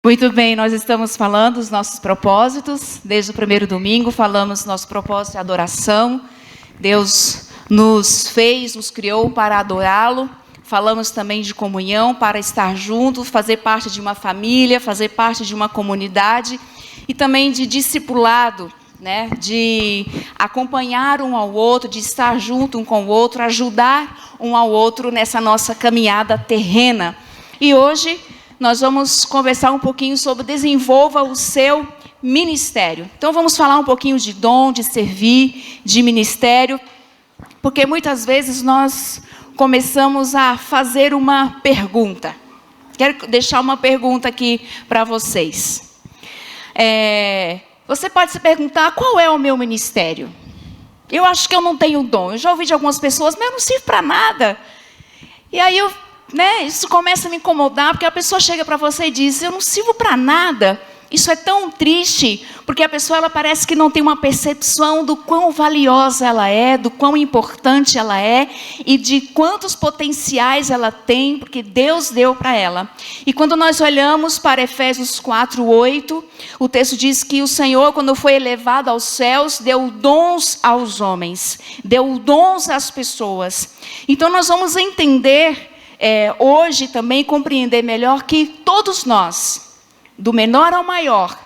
Muito bem, nós estamos falando dos nossos propósitos. Desde o primeiro domingo falamos do nosso propósito de adoração. Deus nos fez, nos criou para adorá-lo. Falamos também de comunhão, para estar juntos, fazer parte de uma família, fazer parte de uma comunidade. E também de discipulado, né? De acompanhar um ao outro, de estar junto um com o outro, ajudar um ao outro nessa nossa caminhada terrena. E hoje nós vamos conversar um pouquinho sobre desenvolva o seu ministério. Então vamos falar um pouquinho de dom, de servir, de ministério, porque muitas vezes nós começamos a fazer uma pergunta. Quero deixar uma pergunta aqui para vocês. Você pode se perguntar, qual é o meu ministério? Eu acho que eu não tenho dom. Eu já ouvi de algumas pessoas, mas eu não sirvo para nada. E aí isso começa a me incomodar, porque a pessoa chega para você e diz, eu não sirvo para nada. Isso é tão triste, porque a pessoa ela parece que não tem uma percepção do quão valiosa ela é, do quão importante ela é e de quantos potenciais ela tem, porque Deus deu para ela. E quando nós olhamos para Efésios 4:8, o texto diz que o Senhor, quando foi elevado aos céus, deu dons aos homens, deu dons às pessoas. Então nós vamos entender hoje também, compreender melhor que todos nós, do menor ao maior,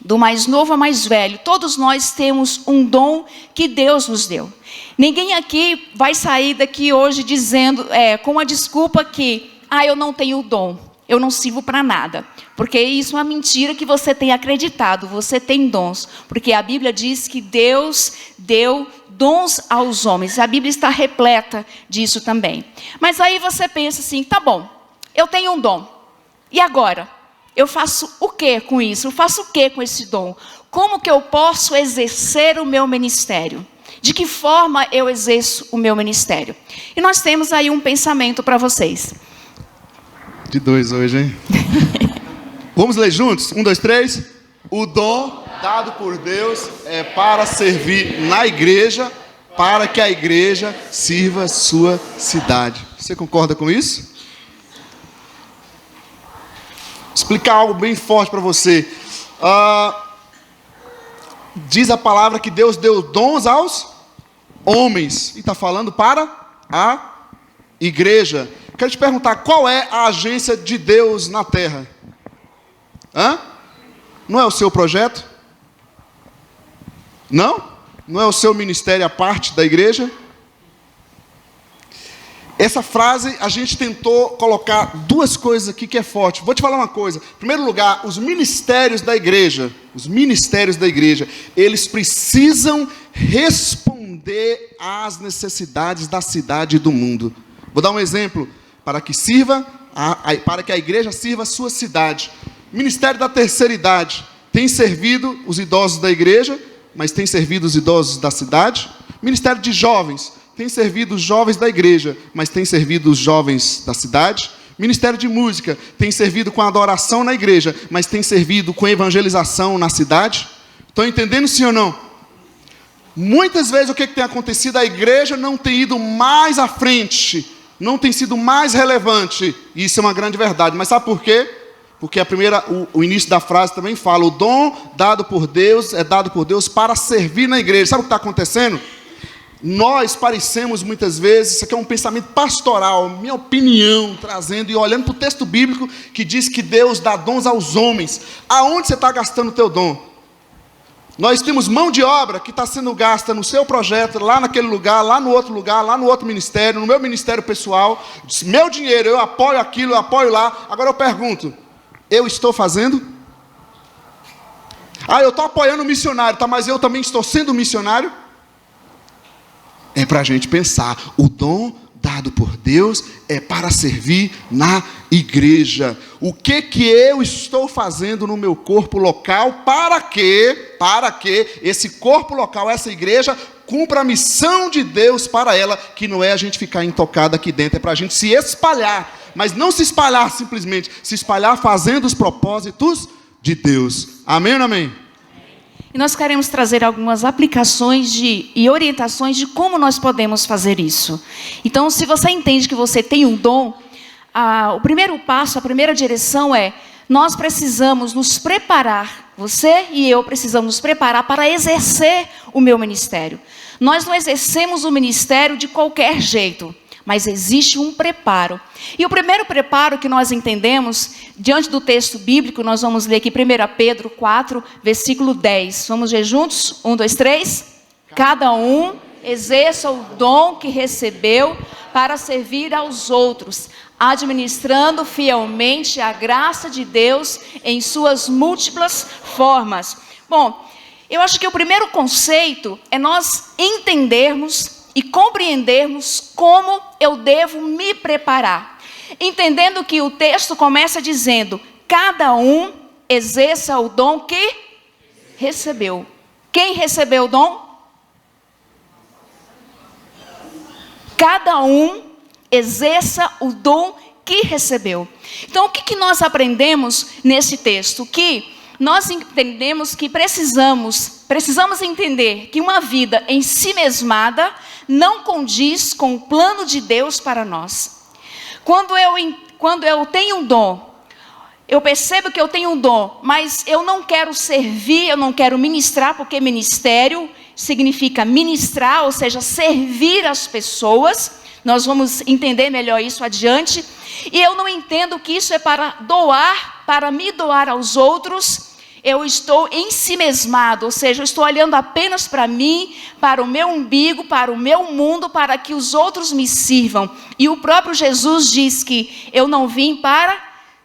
do mais novo ao mais velho, todos nós temos um dom que Deus nos deu. Ninguém aqui vai sair daqui hoje dizendo, com a desculpa que, eu não tenho dom, eu não sirvo para nada. Porque isso é uma mentira que você tem acreditado, você tem dons. Porque a Bíblia diz que Deus deu dons aos homens. A Bíblia está repleta disso também. Mas aí você pensa assim, tá bom, eu tenho um dom. E agora? Eu faço o que com isso? Eu faço o que com esse dom? Como que eu posso exercer o meu ministério? De que forma eu exerço o meu ministério? E nós temos aí um pensamento para vocês. De dois hoje, hein? Vamos ler juntos? 1, 2, 3. O dom dado por Deus é para servir na igreja, para que a igreja sirva a sua cidade. Você concorda com isso? Explicar algo bem forte para você. Diz a palavra que Deus deu dons aos homens. E está falando para a igreja. Quero te perguntar, qual é a agência de Deus na terra? Não é o seu projeto? Não? Não é o seu ministério a parte da igreja? Essa frase, a gente tentou colocar duas coisas aqui que é forte. Vou te falar uma coisa. Em primeiro lugar, os ministérios da igreja, eles precisam responder às necessidades da cidade e do mundo. Vou dar um exemplo, para que a igreja sirva a sua cidade. Ministério da terceira idade tem servido os idosos da igreja, mas tem servido os idosos da cidade. Ministério de jovens tem servido os jovens da igreja, mas tem servido os jovens da cidade. Ministério de música tem servido com adoração na igreja, mas tem servido com evangelização na cidade. Estão entendendo, sim ou não? Muitas vezes o que tem acontecido? A igreja não tem ido mais à frente, não tem sido mais relevante. Isso é uma grande verdade. Mas sabe por quê? Porque o início da frase também fala, o dom dado por Deus é dado por Deus para servir na igreja. Sabe o que está acontecendo? Nós parecemos muitas vezes, isso aqui é um pensamento pastoral, minha opinião, trazendo e olhando para o texto bíblico que diz que Deus dá dons aos homens. Aonde você está gastando o teu dom? Nós temos mão de obra que está sendo gasta no seu projeto, lá naquele lugar, lá no outro ministério, no meu ministério pessoal. Meu dinheiro, eu apoio aquilo, eu apoio lá. Agora eu pergunto, eu estou fazendo? Eu estou apoiando o missionário, tá? Mas eu também estou sendo missionário? É para a gente pensar, o dom dado por Deus é para servir na igreja. O que eu estou fazendo no meu corpo local para que esse corpo local, essa igreja, cumpra a missão de Deus para ela, que não é a gente ficar intocado aqui dentro, é para a gente se espalhar, mas não se espalhar simplesmente, se espalhar fazendo os propósitos de Deus. Amém ou não amém? E nós queremos trazer algumas aplicações e orientações de como nós podemos fazer isso. Então, se você entende que você tem um dom, o primeiro passo, a primeira direção é nós precisamos nos preparar, você e eu precisamos nos preparar para exercer o meu ministério. Nós não exercemos o ministério de qualquer jeito, mas existe um preparo. E o primeiro preparo que nós entendemos, diante do texto bíblico, nós vamos ler aqui 1 Pedro 4, versículo 10. Vamos ver juntos? 1, 2, 3. Cada um exerça o dom que recebeu para servir aos outros, administrando fielmente a graça de Deus em suas múltiplas formas. Bom, eu acho que o primeiro conceito é nós entendermos e compreendermos como eu devo me preparar. Entendendo que o texto começa dizendo, cada um exerça o dom que recebeu. Quem recebeu o dom? Cada um exerça o dom que recebeu. Então, o que nós aprendemos nesse texto? Que nós entendemos que precisamos entender que uma vida em si mesmada não condiz com o plano de Deus para nós. Quando eu tenho um dom, eu percebo que eu tenho um dom, mas eu não quero servir, eu não quero ministrar, porque ministério significa ministrar, ou seja, servir as pessoas. Nós vamos entender melhor isso adiante. E eu não entendo que isso é para doar, para me doar aos outros. Eu estou ensimesmado, ou seja, eu estou olhando apenas para mim, para o meu umbigo, para o meu mundo, para que os outros me sirvam. E o próprio Jesus diz que eu não vim para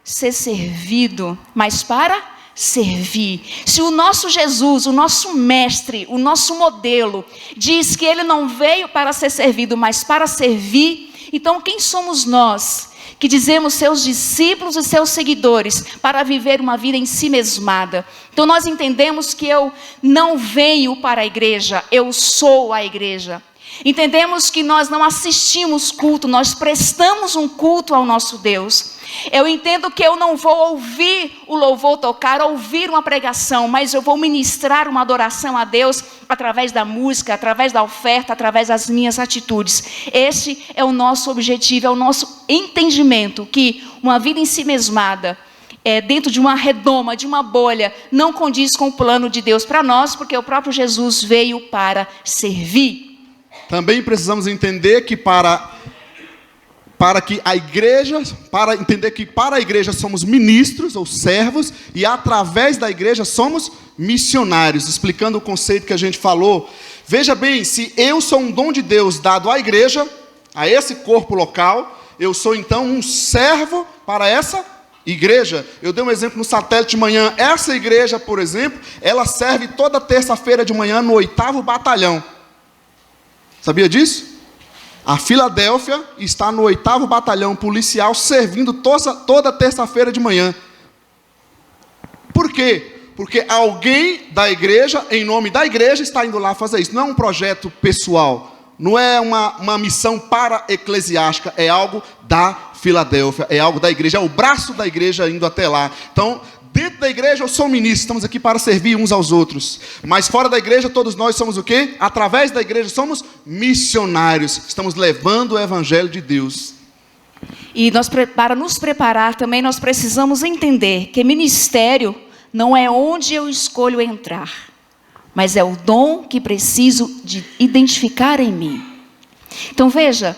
ser servido, mas para servir. Se o nosso Jesus, o nosso mestre, o nosso modelo, diz que ele não veio para ser servido, mas para servir, então quem somos nós que dizemos seus discípulos e seus seguidores para viver uma vida em si mesmada? Então nós entendemos que eu não venho para a igreja, eu sou a igreja. Entendemos que nós não assistimos culto, nós prestamos um culto ao nosso Deus. Eu entendo que eu não vou ouvir o louvor tocar, ouvir uma pregação, mas eu vou ministrar uma adoração a Deus através da música, através da oferta, através das minhas atitudes. Esse é o nosso objetivo, é o nosso entendimento, que uma vida em si mesmada, dentro de uma redoma, de uma bolha, não condiz com o plano de Deus para nós, porque o próprio Jesus veio para servir. Também precisamos entender que para entender que para a igreja somos ministros ou servos, e através da igreja somos missionários, explicando o conceito que a gente falou. Veja bem, se eu sou um dom de Deus dado à igreja, a esse corpo local, eu sou então um servo para essa igreja. Eu dei um exemplo no satélite de manhã. Essa igreja, por exemplo, ela serve toda terça-feira de manhã no 8º batalhão. Sabia disso? A Filadélfia está no 8º batalhão policial, servindo toda terça-feira de manhã. Por quê? Porque alguém da igreja, em nome da igreja, está indo lá fazer isso. Não é um projeto pessoal, não é uma missão para-eclesiástica, é algo da Filadélfia, é algo da igreja, é o braço da igreja indo até lá. Então, dentro da igreja eu sou ministro, estamos aqui para servir uns aos outros. Mas fora da igreja todos nós somos o quê? Através da igreja somos missionários. Estamos levando o evangelho de Deus. E para nos preparar também nós precisamos entender que ministério não é onde eu escolho entrar, mas é o dom que preciso de identificar em mim. Então veja,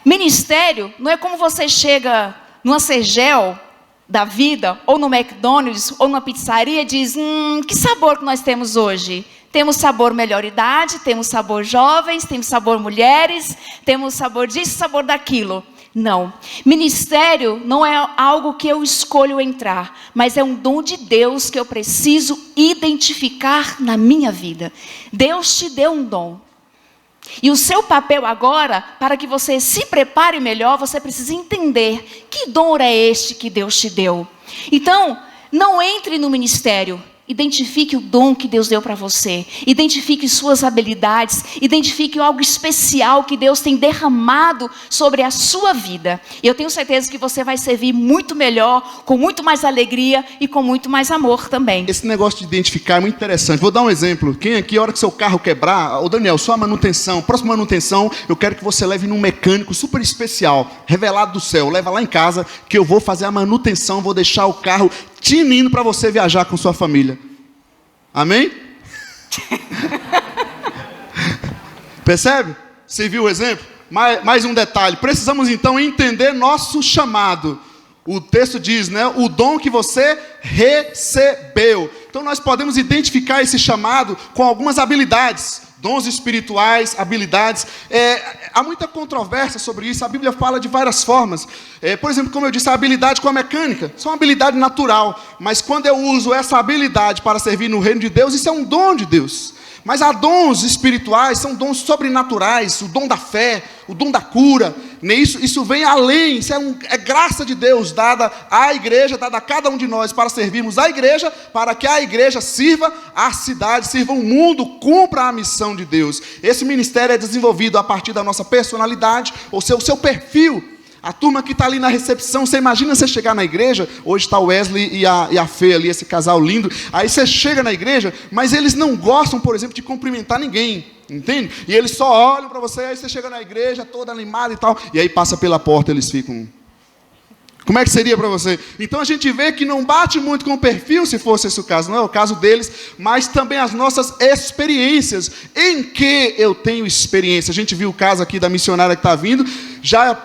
ministério não é como você chega numa Sergel da vida, ou no McDonald's, ou numa pizzaria, e diz, que sabor que nós temos hoje? Temos sabor melhor idade, temos sabor jovens, temos sabor mulheres, temos sabor disso, sabor daquilo. Não, ministério não é algo que eu escolho entrar, mas é um dom de Deus que eu preciso identificar na minha vida. Deus te deu um dom. E o seu papel agora, para que você se prepare melhor, você precisa entender que dom é este que Deus te deu. Então, não entre no ministério identifique o dom que Deus deu para você. Identifique suas habilidades. Identifique algo especial que Deus tem derramado sobre a sua vida. E eu tenho certeza que você vai servir muito melhor, com muito mais alegria e com muito mais amor também. Esse negócio de identificar é muito interessante. Vou dar um exemplo. Quem aqui, a hora que seu carro quebrar, ô Daniel, sua manutenção, próxima manutenção, eu quero que você leve num mecânico super especial, revelado do céu. Leva lá em casa, que eu vou fazer a manutenção, vou deixar o carro tinindo para você viajar com sua família. Amém? Percebe? Você viu o exemplo? Mais um detalhe. Precisamos então entender nosso chamado. O texto diz, né? O dom que você recebeu. Então nós podemos identificar esse chamado com algumas habilidades. Dons espirituais, habilidades. Há muita controvérsia sobre isso. A Bíblia fala de várias formas. Por exemplo, como eu disse, a habilidade com a mecânica. Isso é uma habilidade natural. Mas quando eu uso essa habilidade para servir no reino de Deus, isso é um dom de Deus. Mas há dons espirituais, são dons sobrenaturais. O dom da fé, o dom da cura. Isso vem além, isso é graça de Deus dada à igreja, dada a cada um de nós para servirmos a igreja, para que a igreja sirva a cidade, sirva o mundo, cumpra a missão de Deus. Esse ministério é desenvolvido a partir da nossa personalidade, ou o seu perfil. A turma que está ali na recepção, você imagina você chegar na igreja, hoje está o Wesley e a Fê ali, esse casal lindo, aí você chega na igreja, mas eles não gostam, por exemplo, de cumprimentar ninguém, entende? E eles só olham para você, aí você chega na igreja toda animada e tal, e aí passa pela porta, eles ficam... Como é que seria para você? Então a gente vê que não bate muito com o perfil, se fosse esse o caso, não é o caso deles, mas também as nossas experiências. Em que eu tenho experiência? A gente viu o caso aqui da missionária que está vindo, já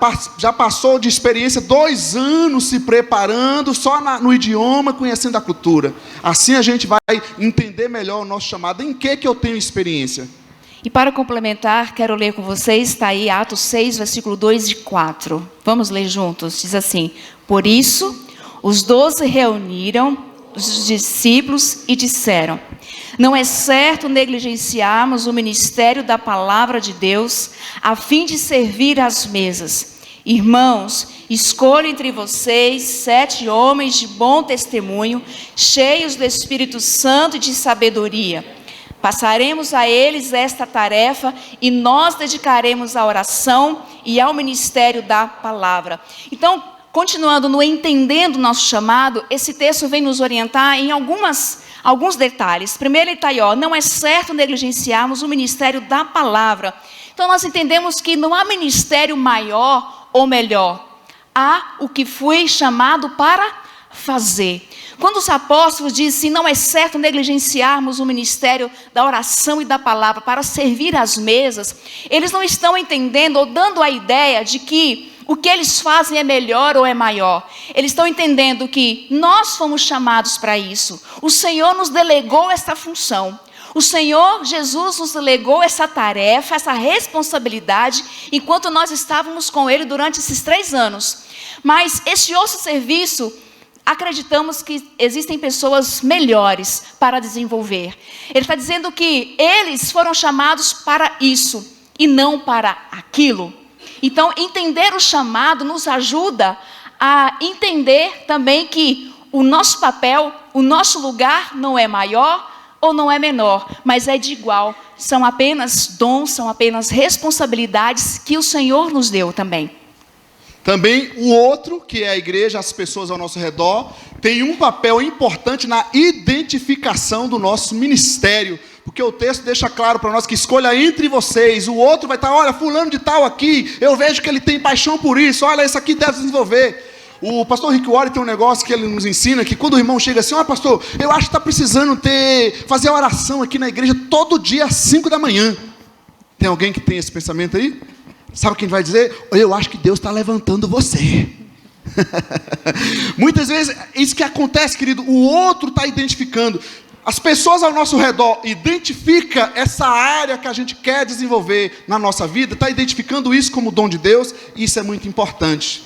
passou de experiência 2 anos se preparando, só no idioma, conhecendo a cultura. Assim a gente vai entender melhor o nosso chamado. Em que eu tenho experiência? E para complementar, quero ler com vocês, está aí Atos 6, versículo 2 e 4. Vamos ler juntos, diz assim: por isso, os 12 reuniram os discípulos e disseram: não é certo negligenciarmos o ministério da palavra de Deus, a fim de servir às mesas. Irmãos, escolho entre vocês 7 homens de bom testemunho, cheios do Espírito Santo e de sabedoria. Passaremos a eles esta tarefa e nós dedicaremos à oração e ao ministério da palavra. Então, continuando no entendendo nosso chamado, esse texto vem nos orientar em alguns detalhes. Primeiro ele está aí, não é certo negligenciarmos o ministério da palavra. Então nós entendemos que não há ministério maior ou melhor. Há o que foi chamado para fazer. Quando os apóstolos dizem não é certo negligenciarmos o ministério da oração e da palavra para servir às mesas, eles não estão entendendo ou dando a ideia de que o que eles fazem é melhor ou é maior. Eles estão entendendo que nós fomos chamados para isso. O Senhor nos delegou essa função. O Senhor Jesus nos delegou essa tarefa, essa responsabilidade, enquanto nós estávamos com Ele durante esses 3 anos. Mas esse outro serviço, acreditamos que existem pessoas melhores para desenvolver. Ele está dizendo que eles foram chamados para isso e não para aquilo. Então, entender o chamado nos ajuda a entender também que o nosso papel, o nosso lugar não é maior ou não é menor, mas é de igual. São apenas dons, são apenas responsabilidades que o Senhor nos deu também. Também o outro, que é a igreja, as pessoas ao nosso redor, tem um papel importante na identificação do nosso ministério. Porque o texto deixa claro para nós que escolha entre vocês. O outro vai estar, olha, fulano de tal aqui, eu vejo que ele tem paixão por isso, olha, esse aqui deve desenvolver. O pastor Rick Warren tem um negócio que ele nos ensina, que quando o irmão chega assim, pastor, eu acho que está precisando fazer oração aqui na igreja todo dia às 5 da manhã. Tem alguém que tem esse pensamento aí? Sabe quem vai dizer? Eu acho que Deus está levantando você. Muitas vezes, isso que acontece, querido, o outro está identificando. As pessoas ao nosso redor identificam essa área que a gente quer desenvolver na nossa vida, está identificando isso como dom de Deus, e isso é muito importante.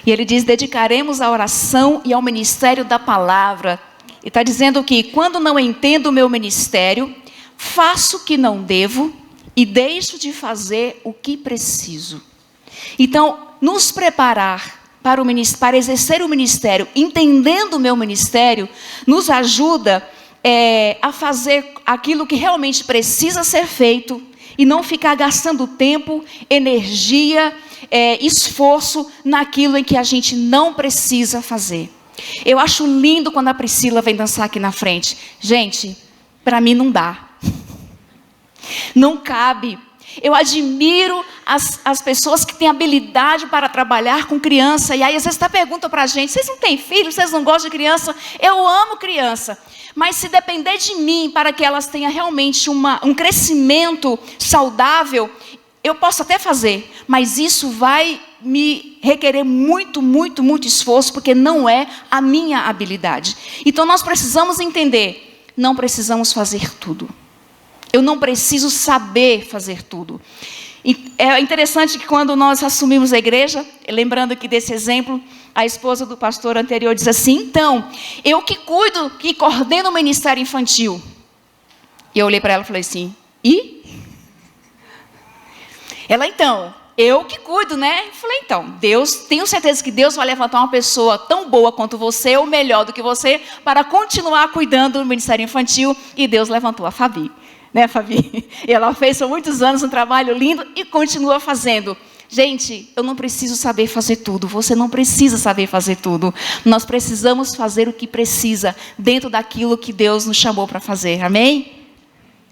E ele diz, dedicaremos à oração e ao ministério da palavra. Ele está dizendo que quando não entendo o meu ministério, faço o que não devo e deixo de fazer o que preciso. Então, nos preparar para exercer o ministério, entendendo o meu ministério, nos ajuda a fazer aquilo que realmente precisa ser feito e não ficar gastando tempo, energia, esforço naquilo em que a gente não precisa fazer. Eu acho lindo quando a Priscila vem dançar aqui na frente. Gente, para mim não dá. Não cabe. Eu admiro as pessoas que têm habilidade para trabalhar com criança. E aí às vezes até perguntam para a gente: vocês não têm filho? Vocês não gostam de criança? Eu amo criança. Mas se depender de mim para que elas tenham realmente um crescimento saudável, eu posso até fazer. Mas isso vai me requerer muito, muito, muito esforço, porque não é a minha habilidade. Então nós precisamos entender, não precisamos fazer tudo. Eu não preciso saber fazer tudo. E é interessante que quando nós assumimos a igreja, lembrando aqui desse exemplo, a esposa do pastor anterior diz assim: então, eu que cuido, que coordeno o ministério infantil. E eu olhei para ela e falei assim: e? Ela, então, eu que cuido, né? Eu falei, então, tenho certeza que Deus vai levantar uma pessoa tão boa quanto você, ou melhor do que você, para continuar cuidando do ministério infantil. E Deus levantou a Fabi. Né, Fabi? E ela fez por muitos anos um trabalho lindo e continua fazendo. Gente, eu não preciso saber fazer tudo. Você não precisa saber fazer tudo. Nós precisamos fazer o que precisa, dentro daquilo que Deus nos chamou para fazer. Amém?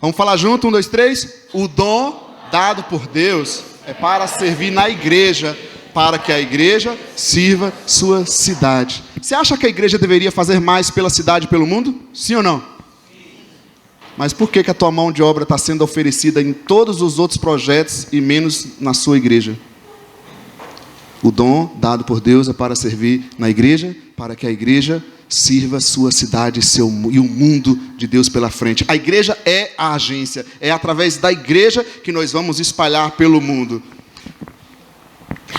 Vamos falar junto? 1, 2, 3. O dom dado por Deus é para servir na igreja, para que a igreja sirva sua cidade. Você acha que a igreja deveria fazer mais pela cidade e pelo mundo? Sim ou não? Mas por que a tua mão de obra está sendo oferecida em todos os outros projetos e menos na sua igreja? O dom dado por Deus é para servir na igreja, para que a igreja sirva sua cidade e o mundo de Deus pela frente. A igreja é a agência, é através da igreja que nós vamos espalhar pelo mundo.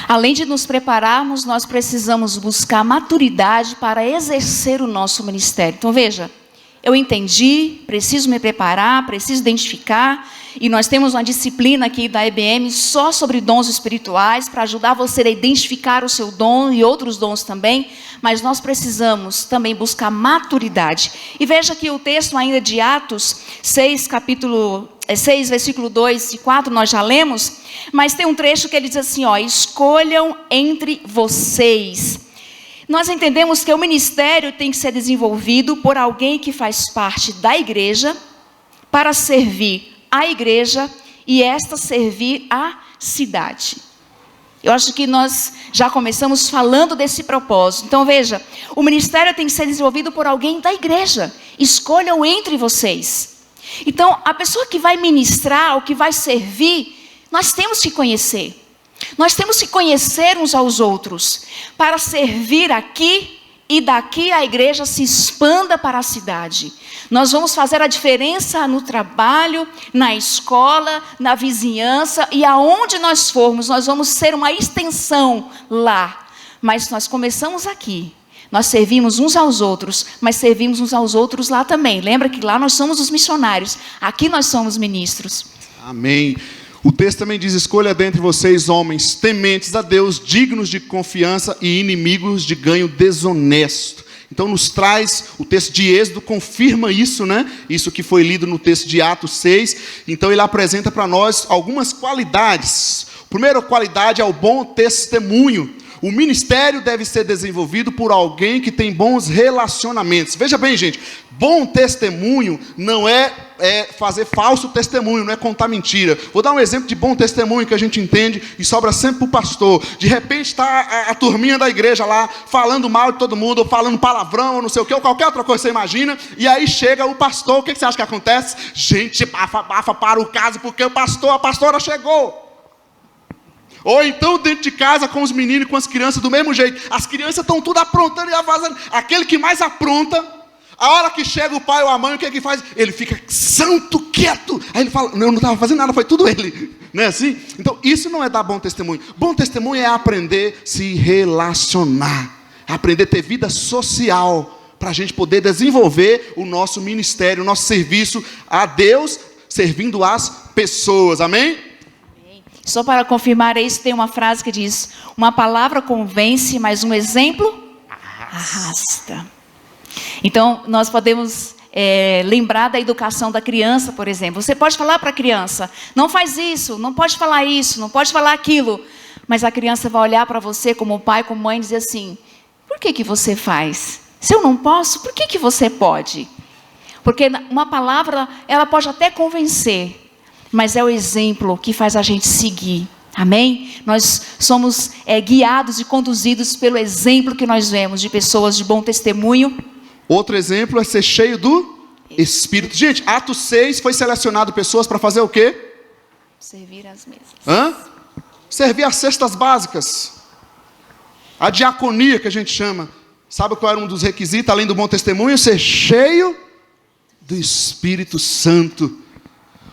Além de nos prepararmos, nós precisamos buscar maturidade para exercer o nosso ministério. Então veja, eu entendi, preciso me preparar, preciso identificar, e nós temos uma disciplina aqui da EBM só sobre dons espirituais, para ajudar você a identificar o seu dom e outros dons também, mas nós precisamos também buscar maturidade. E veja que o texto ainda de Atos 6, versículo 2 e 4, nós já lemos, mas tem um trecho que ele diz assim, escolham entre vocês. Nós entendemos que o ministério tem que ser desenvolvido por alguém que faz parte da igreja, para servir a igreja e esta servir a cidade. Eu acho que nós já começamos falando desse propósito. Então veja, o ministério tem que ser desenvolvido por alguém da igreja. Escolham entre vocês. Então a pessoa que vai ministrar, ou que vai servir, nós temos que conhecer. Nós temos que conhecer uns aos outros, para servir aqui e daqui a igreja se expanda para a cidade. Nós vamos fazer a diferença no trabalho, na escola, na vizinhança e aonde nós formos, nós vamos ser uma extensão lá. Mas nós começamos aqui, nós servimos uns aos outros, mas servimos uns aos outros lá também. Lembra que lá nós somos os missionários, aqui nós somos ministros. Amém. O texto também diz: escolha dentre vocês homens tementes a Deus, dignos de confiança e inimigos de ganho desonesto. Então nos traz, o texto de Êxodo confirma isso, né? Isso que foi lido no texto de Atos 6. Então ele apresenta para nós algumas qualidades. A primeira qualidade é o bom testemunho. O ministério deve ser desenvolvido por alguém que tem bons relacionamentos. Veja bem, gente, bom testemunho não é fazer falso testemunho, não é contar mentira. Vou dar um exemplo de bom testemunho que a gente entende e sobra sempre para o pastor. De repente está a turminha da igreja lá, falando mal de todo mundo, ou falando palavrão, ou não sei o que, ou qualquer outra coisa que você imagina, e aí chega o pastor, o que você acha que acontece? Gente, bafa para o caso, porque a pastora chegou. Ou então dentro de casa com os meninos e com as crianças do mesmo jeito. As crianças estão tudo aprontando e fazendo. Aquele que mais apronta, a hora que chega o pai ou a mãe, o que é que faz? Ele fica santo, quieto. Aí ele fala, não estava fazendo nada, foi tudo ele. Não é assim? Então isso não é dar bom testemunho. Bom testemunho é aprender a se relacionar. Aprender a ter vida social. Para a gente poder desenvolver o nosso ministério, o nosso serviço a Deus, servindo as pessoas. Amém? Só para confirmar isso, tem uma frase que diz: uma palavra convence, mas um exemplo arrasta. Então, nós podemos lembrar da educação da criança, por exemplo. Você pode falar para a criança, não faz isso, não pode falar isso, não pode falar aquilo. Mas a criança vai olhar para você como pai, como mãe e dizer assim, por que você faz? Se eu não posso, por que você pode? Porque uma palavra, ela pode até convencer, mas é o exemplo que faz a gente seguir. Amém? Nós somos guiados e conduzidos pelo exemplo que nós vemos de pessoas de bom testemunho. Outro exemplo é ser cheio do Espírito. Gente, Atos 6 foi selecionado pessoas para fazer o quê? Servir as mesas. Servir as cestas básicas. A diaconia que a gente chama. Sabe qual era um dos requisitos, além do bom testemunho? Ser cheio do Espírito Santo.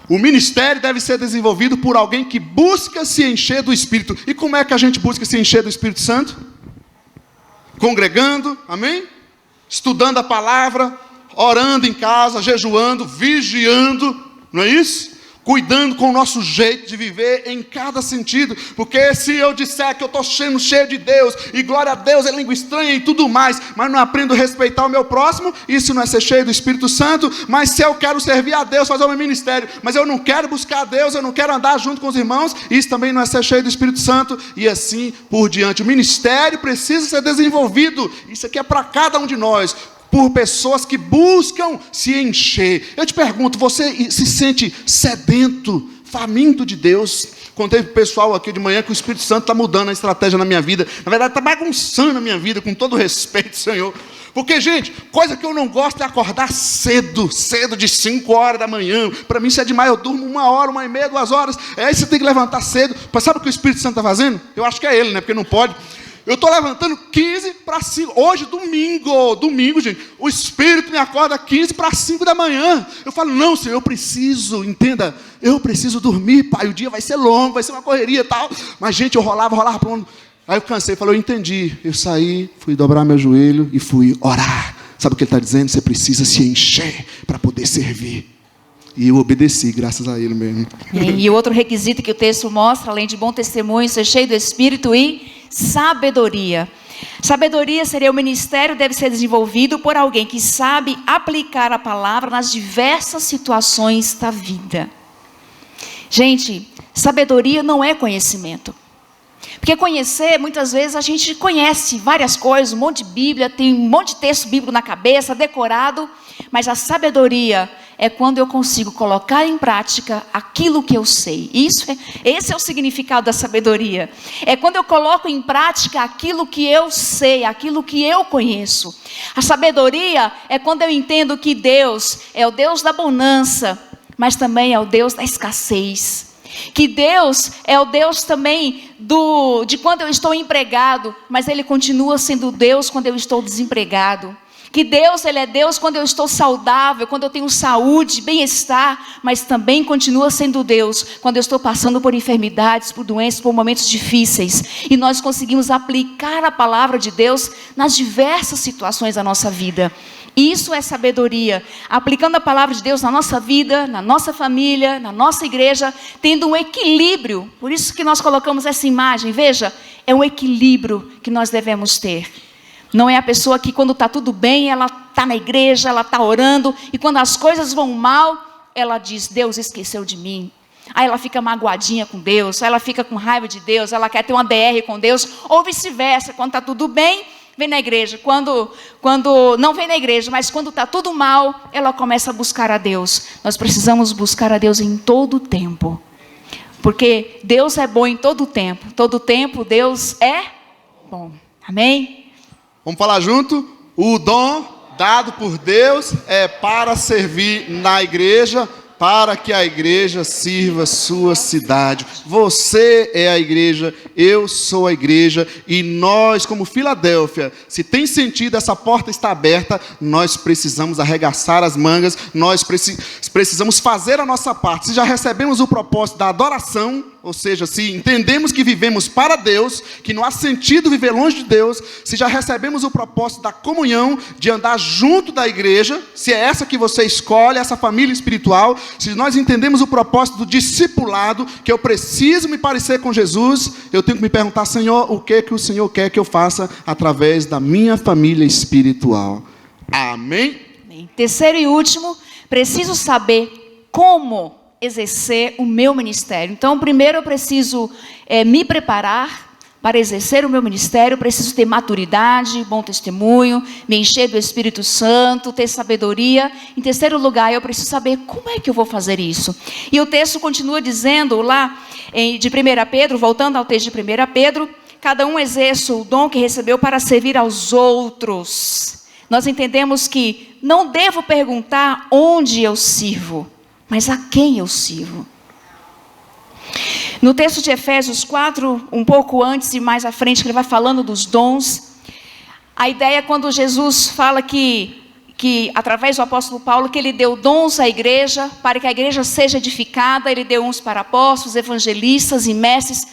O ministério deve ser desenvolvido por alguém que busca se encher do Espírito. E como é que a gente busca se encher do Espírito Santo? Congregando, amém? Estudando a palavra, orando em casa, jejuando, vigiando, não é isso? Cuidando com o nosso jeito de viver em cada sentido. Porque se eu disser que eu estou cheio de Deus, e glória a Deus, é língua estranha e tudo mais, mas não aprendo a respeitar o meu próximo, isso não é ser cheio do Espírito Santo. Mas se eu quero servir a Deus, fazer o meu ministério, mas eu não quero buscar a Deus, eu não quero andar junto com os irmãos, isso também não é ser cheio do Espírito Santo, e assim por diante. O ministério precisa ser desenvolvido, isso aqui é para cada um de nós, por pessoas que buscam se encher. Eu te pergunto, você se sente sedento, faminto de Deus? Contei para o pessoal aqui de manhã que o Espírito Santo está mudando a estratégia na minha vida. Na verdade, está bagunçando a minha vida, com todo respeito, Senhor. Porque, gente, coisa que eu não gosto é acordar cedo de 5 horas da manhã. Para mim isso é demais, eu durmo 1 hora, 1h30, 2 horas. Aí você tem que levantar cedo. Sabe o que o Espírito Santo está fazendo? Eu acho que é ele, né? Porque não pode. Eu estou levantando 15 para 5. Hoje, domingo, gente. O Espírito me acorda 15 para 5 da manhã. Eu falo, não, Senhor, eu preciso, entenda. Eu preciso dormir, Pai. O dia vai ser longo, vai ser uma correria e tal. Mas, gente, eu rolava pronto. Aí eu cansei, falei, eu entendi. Eu saí, fui dobrar meu joelho e fui orar. Sabe o que ele está dizendo? Você precisa se encher para poder servir. E eu obedeci, graças a ele mesmo. E o outro requisito que o texto mostra, além de bom testemunho, ser cheio do Espírito e sabedoria. Sabedoria seria o ministério, deve ser desenvolvido por alguém que sabe aplicar a palavra nas diversas situações da vida. Gente, sabedoria não é conhecimento. Porque conhecer, muitas vezes a gente conhece várias coisas, um monte de Bíblia, tem um monte de texto bíblico na cabeça, decorado, mas a sabedoria é quando eu consigo colocar em prática aquilo que eu sei. Esse é o significado da sabedoria. É quando eu coloco em prática aquilo que eu sei, aquilo que eu conheço. A sabedoria é quando eu entendo que Deus é o Deus da bonança, mas também é o Deus da escassez. Que Deus é o Deus também de quando eu estou empregado, mas Ele continua sendo Deus quando eu estou desempregado. Que Deus, Ele é Deus quando eu estou saudável, quando eu tenho saúde, bem-estar, mas também continua sendo Deus quando eu estou passando por enfermidades, por doenças, por momentos difíceis. E nós conseguimos aplicar a palavra de Deus nas diversas situações da nossa vida. Isso é sabedoria, aplicando a palavra de Deus na nossa vida, na nossa família, na nossa igreja, tendo um equilíbrio. Por isso que nós colocamos essa imagem, veja, é um equilíbrio que nós devemos ter. Não é a pessoa que quando está tudo bem, ela está na igreja, ela está orando, e quando as coisas vão mal, ela diz, Deus esqueceu de mim. Aí ela fica magoadinha com Deus, aí ela fica com raiva de Deus, ela quer ter uma DR com Deus, ou vice-versa, quando está tudo bem, vem na igreja, quando não vem na igreja, mas quando está tudo mal, ela começa a buscar a Deus. Nós precisamos buscar a Deus em todo o tempo, porque Deus é bom em todo o tempo Deus é bom, amém? Vamos falar junto? O dom dado por Deus é para servir na igreja, para que a igreja sirva sua cidade. Você é a igreja, eu sou a igreja, e nós, como Filadélfia, se tem sentido, essa porta está aberta, nós precisamos arregaçar as mangas, nós precisamos fazer a nossa parte. Se já recebemos o propósito da adoração, ou seja, se entendemos que vivemos para Deus, que não há sentido viver longe de Deus, se já recebemos o propósito da comunhão, de andar junto da igreja, se é essa que você escolhe, essa família espiritual, se nós entendemos o propósito do discipulado, que eu preciso me parecer com Jesus, eu tenho que me perguntar, Senhor, o que o Senhor quer que eu faça através da minha família espiritual? Amém? Amém. Terceiro e último, preciso saber como exercer o meu ministério. Então, primeiro eu preciso me preparar para exercer o meu ministério, preciso ter maturidade, bom testemunho, me encher do Espírito Santo, ter sabedoria. Em terceiro lugar, eu preciso saber como é que eu vou fazer isso. E o texto continua dizendo lá, de 1 Pedro, voltando ao texto de 1 Pedro, cada um exerça o dom que recebeu para servir aos outros. Nós entendemos que não devo perguntar onde eu sirvo, mas a quem eu sirvo. No texto de Efésios 4, um pouco antes e mais à frente, que ele vai falando dos dons, a ideia é quando Jesus fala que através do apóstolo Paulo, que ele deu dons à igreja, para que a igreja seja edificada, ele deu uns para apóstolos, evangelistas e mestres.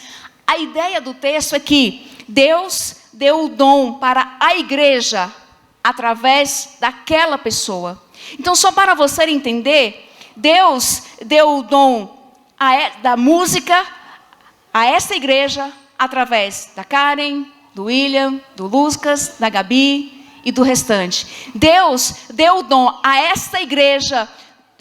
A ideia do texto é que Deus deu o dom para a igreja, através daquela pessoa. Então, só para você entender, Deus deu o dom da música a essa igreja através da Karen, do William, do Lucas, da Gabi e do restante. Deus deu o dom a essa igreja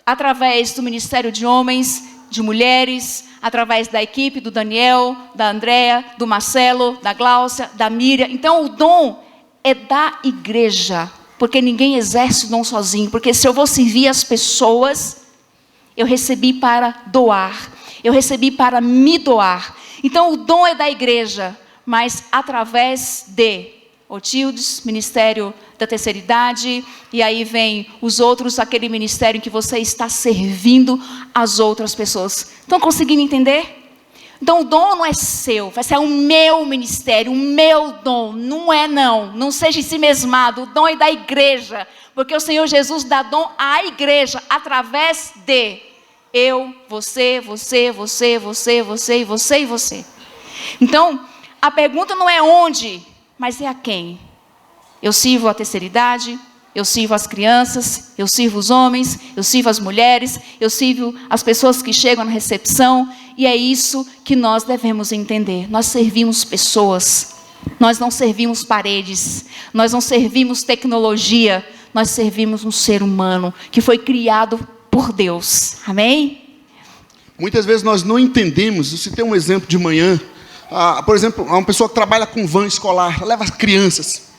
através do ministério de homens, de mulheres, através da equipe do Daniel, da Andréa, do Marcelo, da Gláucia, da Miriam. Então o dom é da igreja, porque ninguém exerce o dom sozinho, porque se eu vou servir as pessoas, eu recebi para doar, eu recebi para me doar. Então o dom é da igreja, mas através de Otildes, ministério da terceira idade, e aí vem os outros, aquele ministério em que você está servindo as outras pessoas. Estão conseguindo entender? Então o dom não é seu, vai ser o meu ministério, o meu dom. Não é não seja ensimesmado, o dom é da igreja, porque o Senhor Jesus dá dom à igreja, através de eu, você. Então, a pergunta não é onde, mas é a quem. Eu sirvo a terceira idade, eu sirvo as crianças, eu sirvo os homens, eu sirvo as mulheres, eu sirvo as pessoas que chegam na recepção, e é isso que nós devemos entender. Nós servimos pessoas, nós não servimos paredes, nós não servimos tecnologia, nós servimos um ser humano que foi criado por Deus. Amém? Muitas vezes nós não entendemos. Eu citei um exemplo de manhã. Por exemplo, uma pessoa que trabalha com van escolar, leva as crianças.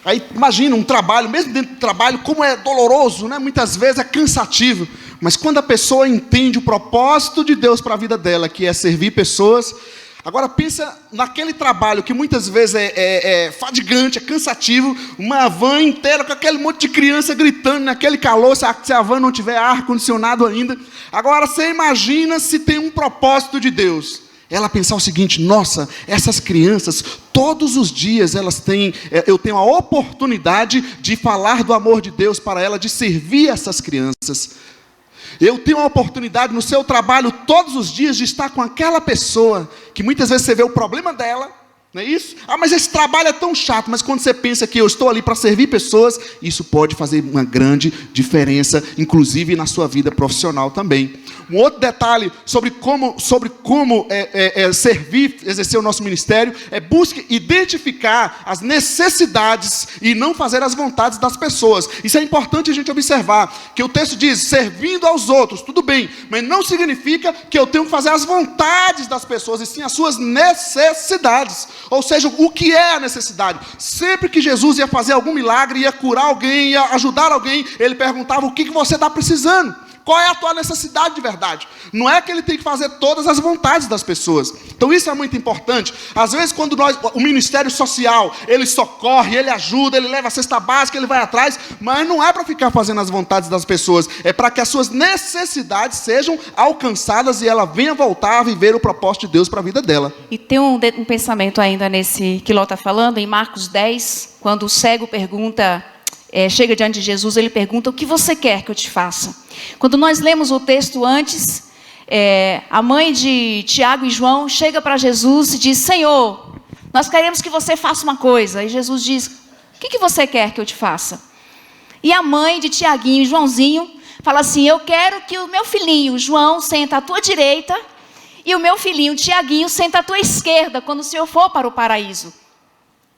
Aí imagina um trabalho, mesmo dentro do trabalho, como é doloroso, né? Muitas vezes é cansativo. Mas quando a pessoa entende o propósito de Deus para a vida dela, que é servir pessoas. Agora pensa naquele trabalho que muitas vezes é fadigante, é cansativo, uma van inteira com aquele monte de criança gritando naquele calor, se a van não tiver ar-condicionado ainda. Agora você imagina se tem um propósito de Deus. Ela pensar o seguinte: nossa, essas crianças, todos os dias eu tenho a oportunidade de falar do amor de Deus para ela, de servir essas crianças. Eu tenho a oportunidade no seu trabalho todos os dias de estar com aquela pessoa que muitas vezes você vê o problema dela, não é isso? Mas esse trabalho é tão chato. Mas quando você pensa que eu estou ali para servir pessoas, isso pode fazer uma grande diferença, inclusive na sua vida profissional também. Um outro detalhe sobre como servir, exercer o nosso ministério, é busque identificar as necessidades e não fazer as vontades das pessoas. Isso é importante a gente observar, que o texto diz, servindo aos outros, tudo bem, mas não significa que eu tenho que fazer as vontades das pessoas, e sim as suas necessidades. Ou seja, o que é a necessidade? Sempre que Jesus ia fazer algum milagre, ia curar alguém, ia ajudar alguém, ele perguntava: o que você está precisando? Qual é a tua necessidade de verdade? Não é que ele tem que fazer todas as vontades das pessoas. Então isso é muito importante. Às vezes quando o ministério social, ele socorre, ele ajuda, ele leva a cesta básica, ele vai atrás, mas não é para ficar fazendo as vontades das pessoas, é para que as suas necessidades sejam alcançadas e ela venha voltar a viver o propósito de Deus para a vida dela. E tem um pensamento ainda nesse que Ló está falando, em Marcos 10, quando o cego pergunta... chega diante de Jesus, ele pergunta: o que você quer que eu te faça? Quando nós lemos o texto antes, a mãe de Tiago e João chega para Jesus e diz: Senhor, nós queremos que você faça uma coisa. E Jesus diz: o que você quer que eu te faça? E a mãe de Tiaguinho e Joãozinho fala assim: eu quero que o meu filhinho João senta à tua direita e o meu filhinho Tiaguinho senta à tua esquerda quando o Senhor for para o paraíso.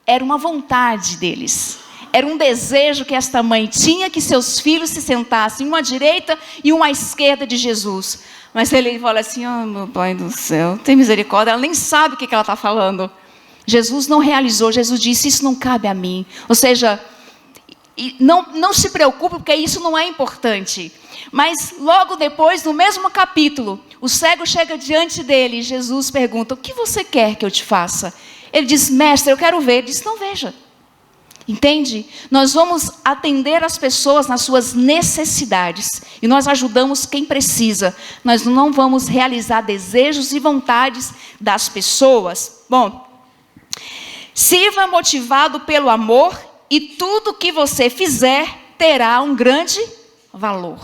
Era uma vontade deles. Era um desejo que esta mãe tinha, que seus filhos se sentassem uma à direita e uma à esquerda de Jesus. Mas ele fala assim, meu pai do céu, tem misericórdia, ela nem sabe o que ela está falando. Jesus não realizou, Jesus disse, isso não cabe a mim. Ou seja, não se preocupe, porque isso não é importante. Mas logo depois, no mesmo capítulo, o cego chega diante dele e Jesus pergunta, o que você quer que eu te faça? Ele diz, mestre, eu quero ver. Ele diz, não veja. Entende? Nós vamos atender as pessoas nas suas necessidades. E nós ajudamos quem precisa. Nós não vamos realizar desejos e vontades das pessoas. Bom, sirva motivado pelo amor e tudo que você fizer terá um grande valor.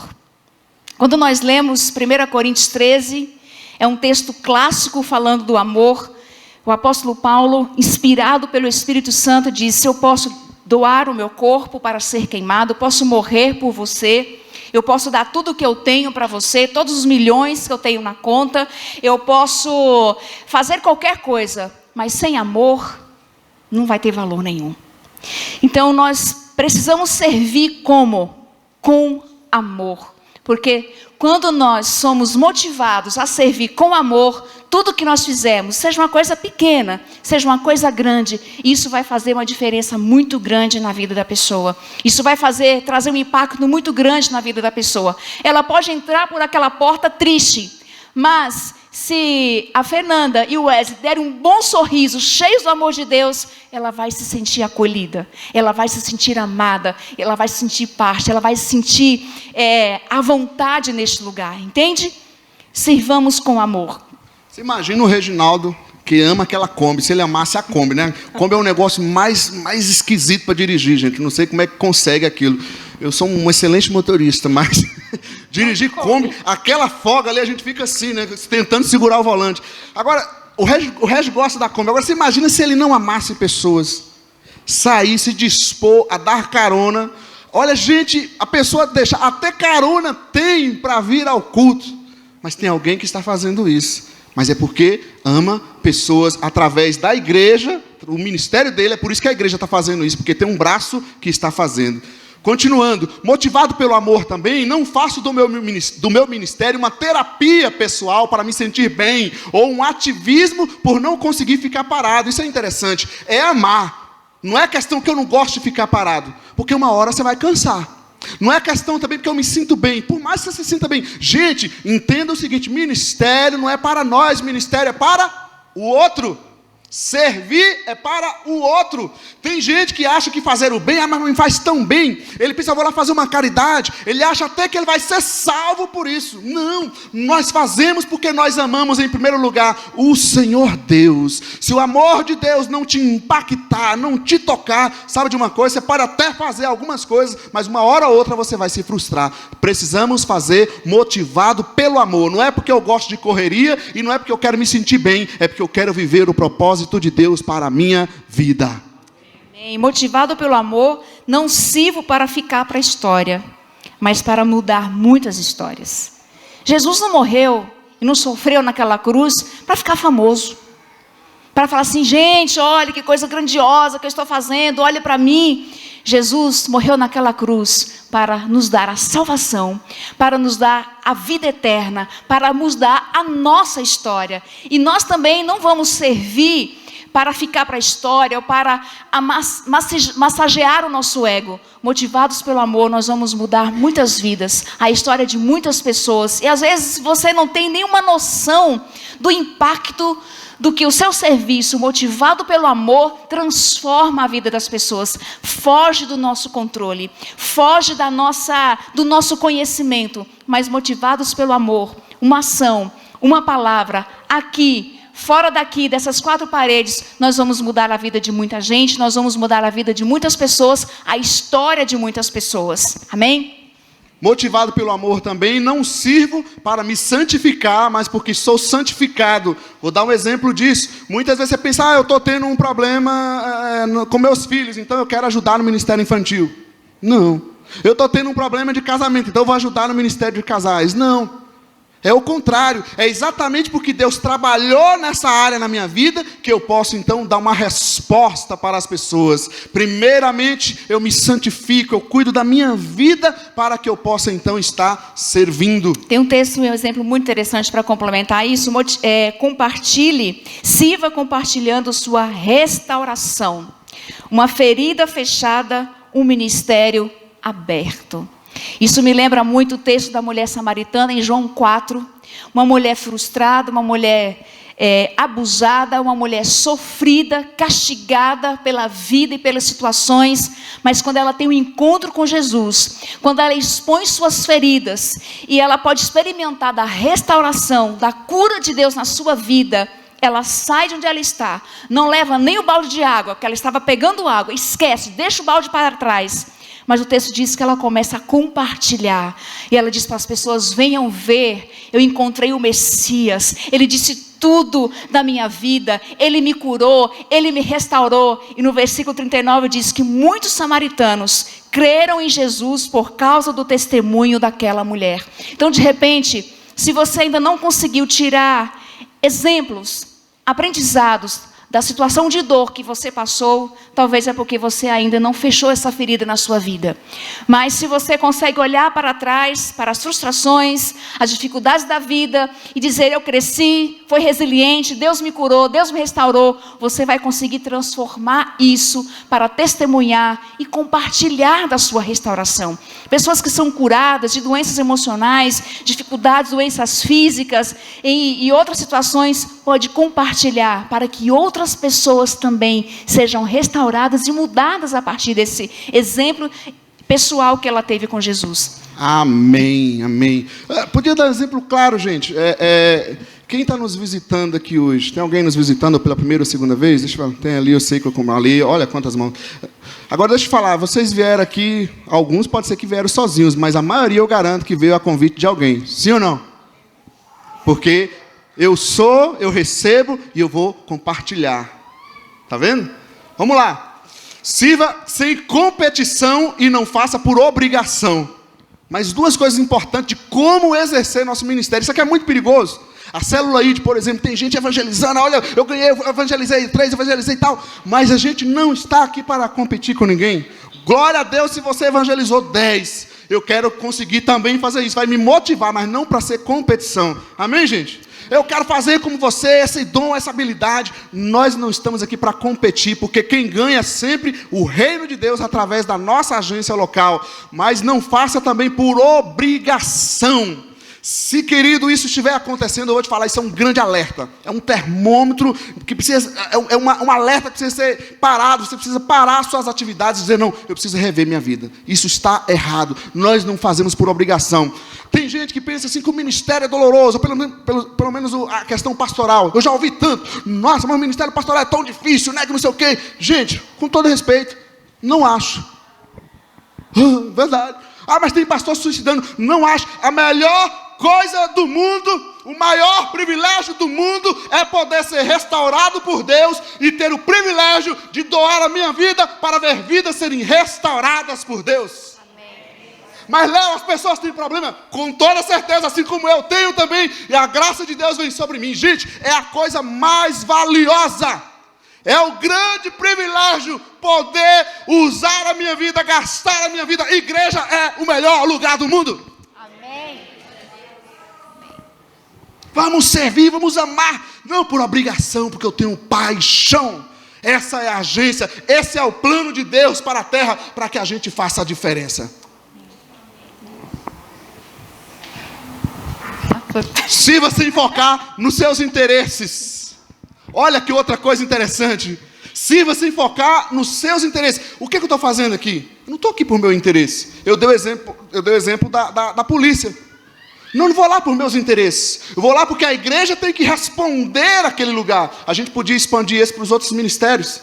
Quando nós lemos 1 Coríntios 13, é um texto clássico falando do amor. O apóstolo Paulo, inspirado pelo Espírito Santo, disse, eu posso doar o meu corpo para ser queimado, eu posso morrer por você, eu posso dar tudo o que eu tenho para você, todos os milhões que eu tenho na conta, eu posso fazer qualquer coisa, mas sem amor não vai ter valor nenhum. Então nós precisamos servir como? Com amor. Porque quando nós somos motivados a servir com amor, tudo que nós fizermos, seja uma coisa pequena, seja uma coisa grande, isso vai fazer uma diferença muito grande na vida da pessoa. Isso vai trazer um impacto muito grande na vida da pessoa. Ela pode entrar por aquela porta triste, mas se a Fernanda e o Wesley derem um bom sorriso, cheios do amor de Deus, ela vai se sentir acolhida, ela vai se sentir amada, ela vai se sentir parte, ela vai se sentir à vontade neste lugar, entende? Sirvamos com amor. Você imagina o Reginaldo, que ama aquela Kombi, se ele amasse a Kombi, né? Kombi é um negócio mais esquisito para dirigir, gente, não sei como é que consegue aquilo. Eu sou um excelente motorista, mas dirigir Kombi, aquela folga ali, a gente fica assim, né? Tentando segurar o volante. Agora, o Regi gosta da Kombi. Agora, você imagina se ele não amasse pessoas, sair, se dispor a dar carona. Olha, gente, a pessoa deixa, até carona tem para vir ao culto. Mas tem alguém que está fazendo isso. Mas é porque ama pessoas através da igreja, o ministério dele, é por isso que a igreja está fazendo isso, porque tem um braço que está fazendo. Continuando, motivado pelo amor também, não faço do meu ministério uma terapia pessoal para me sentir bem, ou um ativismo por não conseguir ficar parado. Isso é interessante, é amar. Não é questão que eu não gosto de ficar parado, porque uma hora você vai cansar. Não é questão também porque eu me sinto bem, por mais que você se sinta bem. Gente, entenda o seguinte, ministério não é para nós, ministério é para o outro. Servir é para o outro. Tem gente que acha que fazer o bem, mas não me faz tão bem. Ele pensa, vou lá fazer uma caridade. Ele acha até que ele vai ser salvo por isso. Não, nós fazemos porque nós amamos em primeiro lugar o Senhor Deus. Se o amor de Deus não te impactar, não te tocar, sabe de uma coisa? Você pode até fazer algumas coisas, mas uma hora ou outra você vai se frustrar. Precisamos fazer motivado pelo amor. Não é porque eu gosto de correria e não é porque eu quero me sentir bem, é porque eu quero viver o propósito de Deus para a minha vida. Amém. Motivado pelo amor, não sirvo para ficar para a história, mas para mudar muitas histórias. Jesus não morreu e não sofreu naquela cruz para ficar famoso, para falar assim, gente, olha que coisa grandiosa que eu estou fazendo, olha para mim. Jesus morreu naquela cruz para nos dar a salvação, para nos dar a vida eterna, para nos dar a nossa história. E nós também não vamos servir para ficar para a história ou para massagear o nosso ego. Motivados pelo amor, nós vamos mudar muitas vidas, a história de muitas pessoas. E às vezes você não tem nenhuma noção do impacto do que o seu serviço, motivado pelo amor, transforma a vida das pessoas. Foge do nosso controle, foge do nosso conhecimento, mas motivados pelo amor, uma ação, uma palavra, aqui, fora daqui, dessas quatro paredes, nós vamos mudar a vida de muita gente, nós vamos mudar a vida de muitas pessoas, a história de muitas pessoas. Amém? Motivado pelo amor também, não sirvo para me santificar, mas porque sou santificado. Vou dar um exemplo disso. Muitas vezes você pensa, eu estou tendo um problema com meus filhos, então eu quero ajudar no ministério infantil. Não. Eu estou tendo um problema de casamento, então eu vou ajudar no ministério de casais. Não. É o contrário, é exatamente porque Deus trabalhou nessa área na minha vida que eu posso então dar uma resposta para as pessoas. Primeiramente, eu me santifico, eu cuido da minha vida para que eu possa então estar servindo. Tem um texto, um exemplo muito interessante para complementar isso. Compartilhe, sirva compartilhando sua restauração. Uma ferida fechada, um ministério aberto. Isso me lembra muito o texto da mulher samaritana em João 4. Uma mulher frustrada, uma mulher abusada, uma mulher sofrida, castigada pela vida e pelas situações. Mas quando ela tem um encontro com Jesus, quando ela expõe suas feridas e ela pode experimentar da restauração, da cura de Deus na sua vida, ela sai de onde ela está, não leva nem o balde de água, porque ela estava pegando água, esquece, deixa o balde para trás. Mas o texto diz que ela começa a compartilhar. E ela diz para as pessoas, venham ver, eu encontrei o Messias. Ele disse tudo da minha vida. Ele me curou, ele me restaurou. E no versículo 39 diz que muitos samaritanos creram em Jesus por causa do testemunho daquela mulher. Então, de repente, se você ainda não conseguiu tirar exemplos, aprendizados da situação de dor que você passou, talvez é porque você ainda não fechou essa ferida na sua vida. Mas se você consegue olhar para trás, para as frustrações, as dificuldades da vida e dizer, eu cresci, foi resiliente, Deus me curou, Deus me restaurou, você vai conseguir transformar isso para testemunhar e compartilhar da sua restauração. Pessoas que são curadas de doenças emocionais, dificuldades, doenças físicas e outras situações, pode compartilhar para que outras pessoas também sejam restauradas e mudadas a partir desse exemplo pessoal que ela teve com Jesus. Amém, amém. Podia dar um exemplo claro, gente. Quem está nos visitando aqui hoje? Tem alguém nos visitando pela primeira ou segunda vez? Deixa eu ver. Tem ali, eu sei que eu como ali. Olha quantas mãos. Agora deixa eu falar, vocês vieram aqui, alguns pode ser que vieram sozinhos, mas a maioria eu garanto que veio a convite de alguém. Sim ou não? Porque eu sou, eu recebo e eu vou compartilhar. Tá vendo? Vamos lá. Sirva sem competição e não faça por obrigação. Mas duas coisas importantes de como exercer nosso ministério. Isso aqui é muito perigoso. A célula aí, por exemplo, tem gente evangelizando. Olha, eu ganhei, evangelizei 3, evangelizei tal. Mas a gente não está aqui para competir com ninguém. Glória a Deus se você evangelizou 10. Eu quero conseguir também fazer isso. Vai me motivar, mas não para ser competição. Amém, gente? Eu quero fazer como você, esse dom, essa habilidade. Nós não estamos aqui para competir, porque quem ganha é sempre o reino de Deus através da nossa agência local. Mas não faça também por obrigação. Se, querido, isso estiver acontecendo, eu vou te falar, isso é um grande alerta. É um termômetro que precisa, um alerta que precisa ser parado. Você precisa parar suas atividades e dizer, não, eu preciso rever minha vida. Isso está errado. Nós não fazemos por obrigação. Tem gente que pensa assim que o ministério é doloroso, pelo menos a questão pastoral. Eu já ouvi tanto, nossa, mas o ministério pastoral é tão difícil, né, que não sei o quê. Gente, com todo respeito, não acho. Verdade. Mas tem pastor se suicidando. Não acho. A melhor coisa do mundo, o maior privilégio do mundo é poder ser restaurado por Deus e ter o privilégio de doar a minha vida para ver vidas serem restauradas por Deus. Amém. Mas, Léo, as pessoas têm problema? Com toda certeza, assim como eu tenho também, e a graça de Deus vem sobre mim. Gente, é a coisa mais valiosa. É o grande privilégio poder usar a minha vida, gastar a minha vida. Igreja é o melhor lugar do mundo. Amém. Vamos servir, vamos amar, não por obrigação, porque eu tenho paixão. Essa é a agência, esse é o plano de Deus para a terra, para que a gente faça a diferença. Sirva sem focar nos seus interesses. Olha que outra coisa interessante. Sirva sem focar nos seus interesses. O que eu estou fazendo aqui? Eu não estou aqui por meu interesse. Eu dei o exemplo da polícia. Não vou lá por meus interesses. Eu vou lá porque a igreja tem que responder àquele lugar. A gente podia expandir isso para os outros ministérios.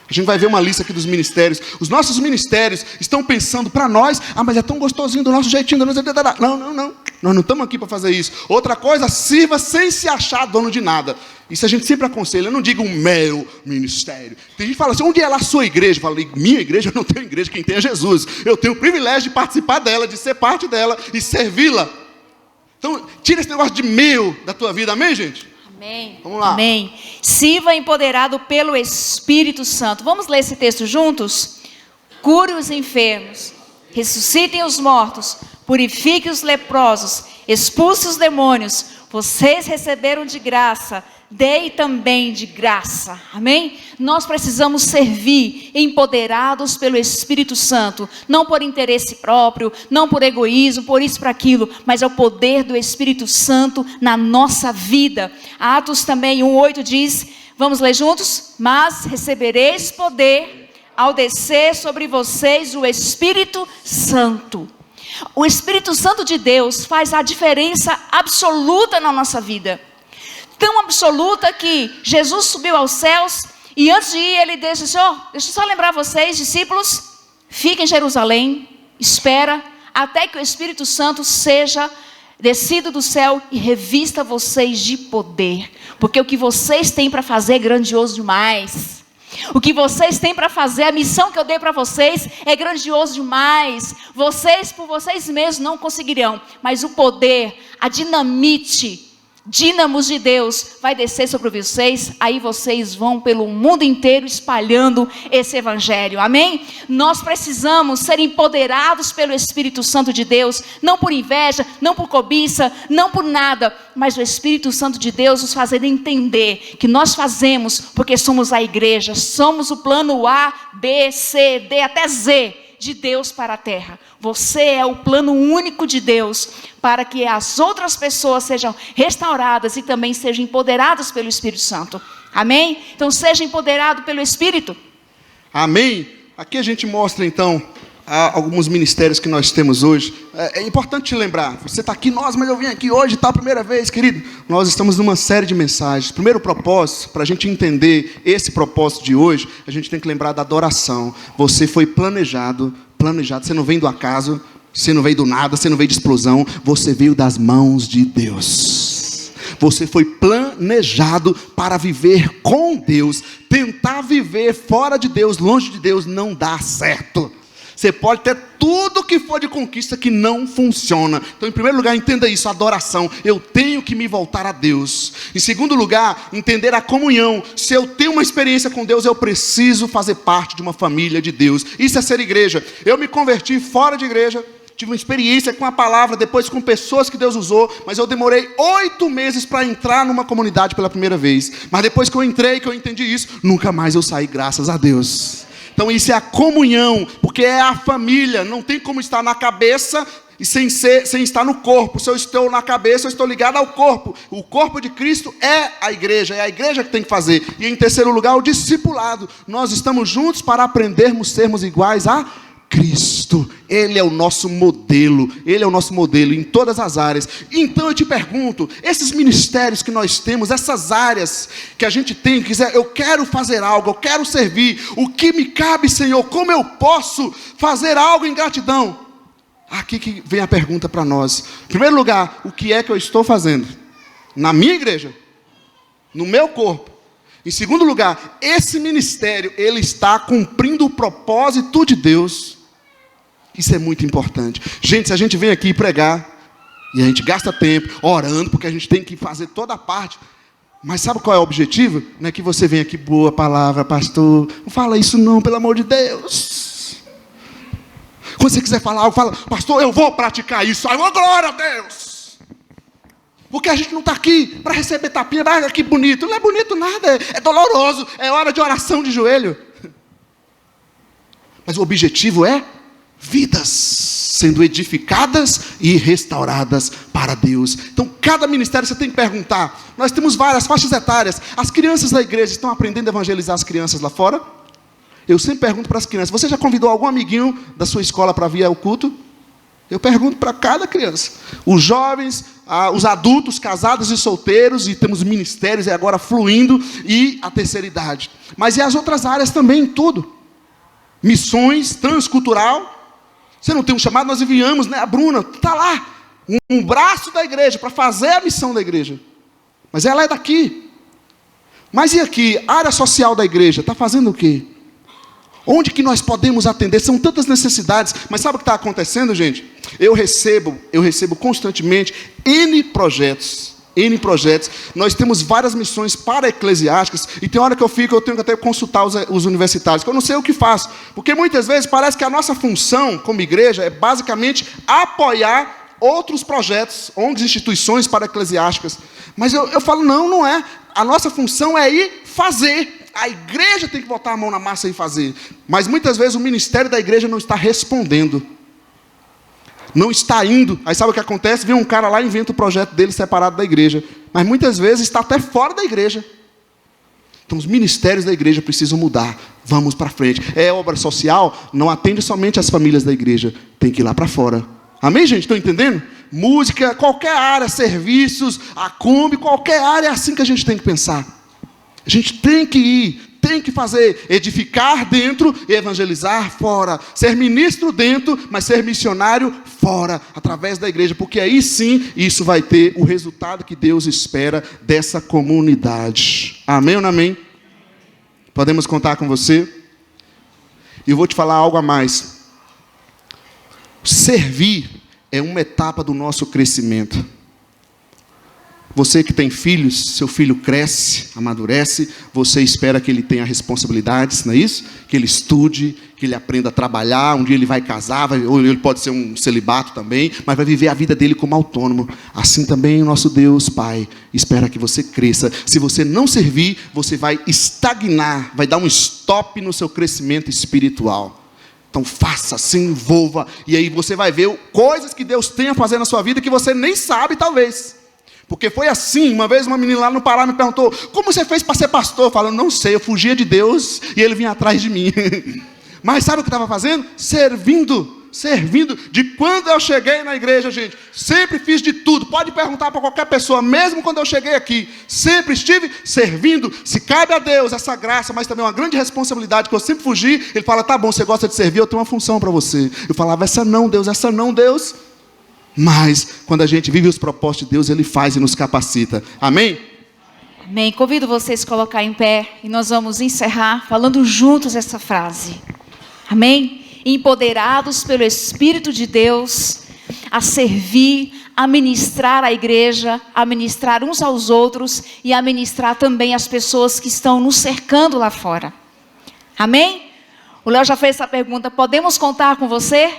A gente vai ver uma lista aqui dos ministérios. Os nossos ministérios estão pensando para nós, mas é tão gostosinho do nosso jeitinho. Não. Nós não estamos aqui para fazer isso. Outra coisa, sirva sem se achar dono de nada. Isso a gente sempre aconselha. Eu não digo o meu ministério. Tem gente que fala assim, onde é lá a sua igreja? Eu falo, minha igreja? Eu não tenho igreja, quem tem é Jesus. Eu tenho o privilégio de participar dela, de ser parte dela e servi-la. Então, tira esse negócio de meu da tua vida, amém, gente? Amém. Vamos lá. Amém. Sirva empoderado pelo Espírito Santo. Vamos ler esse texto juntos? Cure os enfermos, ressuscitem os mortos, purifique os leprosos, expulse os demônios. Vocês receberam de graça, dei também de graça. Amém? Nós precisamos servir empoderados pelo Espírito Santo, não por interesse próprio, não por egoísmo, por isso, para aquilo, mas é o poder do Espírito Santo na nossa vida. Atos também 1:8 diz, vamos ler juntos? Mas recebereis poder ao descer sobre vocês o Espírito Santo. O Espírito Santo de Deus faz a diferença absoluta na nossa vida. Tão absoluta que Jesus subiu aos céus e antes de ir ele deixa eu só lembrar vocês, discípulos, fiquem em Jerusalém, espera até que o Espírito Santo seja descido do céu e revista vocês de poder, porque o que vocês têm para fazer é grandioso demais. O que vocês têm para fazer, a missão que eu dei para vocês é grandioso demais. Vocês por vocês mesmos não conseguirão, mas o poder, a dinamite, dínamos de Deus vai descer sobre vocês, aí vocês vão pelo mundo inteiro espalhando esse evangelho, amém? Nós precisamos ser empoderados pelo Espírito Santo de Deus, não por inveja, não por cobiça, não por nada, mas o Espírito Santo de Deus nos fazendo entender que nós fazemos porque somos a igreja, somos o plano A, B, C, D, até Z, de Deus para a terra. Você é o plano único de Deus para que as outras pessoas sejam restauradas e também sejam empoderadas pelo Espírito Santo. Amém? Então seja empoderado pelo Espírito. Amém? Aqui a gente mostra então alguns ministérios que nós temos hoje. É importante te lembrar, você está aqui, mas eu vim aqui hoje, tá a primeira vez, querido. Nós estamos numa série de mensagens. Primeiro propósito, para a gente entender esse propósito de hoje, a gente tem que lembrar da adoração. Você foi planejado, você não vem do acaso, você não veio do nada, você não veio de explosão, você veio das mãos de Deus. Você foi planejado para viver com Deus. Tentar viver fora de Deus, longe de Deus, não dá certo. Você pode ter tudo que for de conquista que não funciona. Então, em primeiro lugar, entenda isso, adoração. Eu tenho que me voltar a Deus. Em segundo lugar, entender a comunhão. Se eu tenho uma experiência com Deus, eu preciso fazer parte de uma família de Deus. Isso é ser igreja. Eu me converti fora de igreja, tive uma experiência com a palavra, depois com pessoas que Deus usou, mas eu demorei 8 meses para entrar numa comunidade pela primeira vez. Mas depois que eu entrei, que eu entendi isso, nunca mais eu saí, graças a Deus. Então isso é a comunhão, porque é a família, não tem como estar na cabeça e sem estar no corpo. Se eu estou na cabeça, eu estou ligado ao corpo. O corpo de Cristo é a igreja que tem que fazer. E em terceiro lugar, o discipulado. Nós estamos juntos para aprendermos a sermos iguais a Cristo. Ele é o nosso modelo em todas as áreas. Então eu te pergunto, esses ministérios que nós temos, essas áreas que a gente tem, eu quero fazer algo, eu quero servir, o que me cabe, Senhor, como eu posso fazer algo em gratidão? Aqui que vem a pergunta para nós. Em primeiro lugar, o que é que eu estou fazendo? Na minha igreja? No meu corpo? Em segundo lugar, esse ministério, ele está cumprindo o propósito de Deus? Isso é muito importante. Gente, se a gente vem aqui pregar, e a gente gasta tempo orando, porque a gente tem que fazer toda a parte, mas sabe qual é o objetivo? Não é que você venha aqui, boa palavra, pastor, não fala isso não, pelo amor de Deus. Quando você quiser falar algo, fala, pastor, eu vou praticar isso, ai, glória a Deus. Porque a gente não está aqui para receber tapinha, que bonito, não é bonito nada, é doloroso, é hora de oração de joelho. Mas o objetivo é vidas sendo edificadas e restauradas para Deus. Então, cada ministério você tem que perguntar. Nós temos várias faixas etárias. As crianças da igreja estão aprendendo a evangelizar as crianças lá fora? Eu sempre pergunto para as crianças, você já convidou algum amiguinho da sua escola para vir ao culto? Eu pergunto para cada criança. Os jovens, os adultos, casados e solteiros, e temos ministérios agora fluindo, e a terceira idade. Mas e as outras áreas também, tudo. Missões, transcultural. Você não tem um chamado, nós enviamos, né? A Bruna está lá, um braço da igreja, para fazer a missão da igreja. Mas ela é daqui. Mas e aqui, a área social da igreja, está fazendo o quê? Onde que nós podemos atender? São tantas necessidades. Mas sabe o que está acontecendo, gente? Eu recebo constantemente N projetos. Nós temos várias missões para-eclesiásticas. E tem hora que eu tenho que até consultar os universitários, que eu não sei o que faço. Porque muitas vezes parece que a nossa função como igreja é basicamente apoiar outros projetos, ONGs, instituições para-eclesiásticas. Mas eu falo, não é. A nossa função é ir fazer. A igreja tem que botar a mão na massa e fazer. Mas muitas vezes o ministério da igreja não está respondendo. Não está indo. Aí sabe o que acontece? Vem um cara lá e inventa o projeto dele separado da igreja. Mas muitas vezes está até fora da igreja. Então os ministérios da igreja precisam mudar. Vamos para frente. É obra social, não atende somente as famílias da igreja. Tem que ir lá para fora. Amém, gente? Estão entendendo? Música, qualquer área, serviços, a Kombi, qualquer área é assim que a gente tem que pensar. A gente tem que ir, tem que fazer, edificar dentro e evangelizar fora. Ser ministro dentro, mas ser missionário fora, através da igreja. Porque aí sim, isso vai ter o resultado que Deus espera dessa comunidade. Amém ou não amém? Podemos contar com você? E eu vou te falar algo a mais. Servir é uma etapa do nosso crescimento. Você que tem filhos, seu filho cresce, amadurece, você espera que ele tenha responsabilidades, não é isso? Que ele estude, que ele aprenda a trabalhar, um dia ele vai casar, ou ele pode ser um celibato também, mas vai viver a vida dele como autônomo. Assim também o nosso Deus, Pai, espera que você cresça. Se você não servir, você vai estagnar, vai dar um stop no seu crescimento espiritual. Então faça, se envolva, e aí você vai ver coisas que Deus tem a fazer na sua vida que você nem sabe talvez. Porque foi assim, uma vez uma menina lá no Pará me perguntou, como você fez para ser pastor? Eu falo, não sei, eu fugia de Deus e ele vinha atrás de mim. Mas sabe o que eu estava fazendo? Servindo. De quando eu cheguei na igreja, gente, sempre fiz de tudo. Pode perguntar para qualquer pessoa, mesmo quando eu cheguei aqui, sempre estive servindo. Se cabe a Deus essa graça, mas também uma grande responsabilidade, que eu sempre fugi. Ele fala, tá bom, você gosta de servir, eu tenho uma função para você. Eu falava, essa não, Deus. Mas, quando a gente vive os propósitos de Deus, Ele faz e nos capacita. Amém? Amém. Convido vocês a se colocar em pé e nós vamos encerrar falando juntos essa frase. Amém? Empoderados pelo Espírito de Deus, a servir, a ministrar a igreja, a ministrar uns aos outros e a ministrar também as pessoas que estão nos cercando lá fora. Amém? O Léo já fez essa pergunta, podemos contar com você?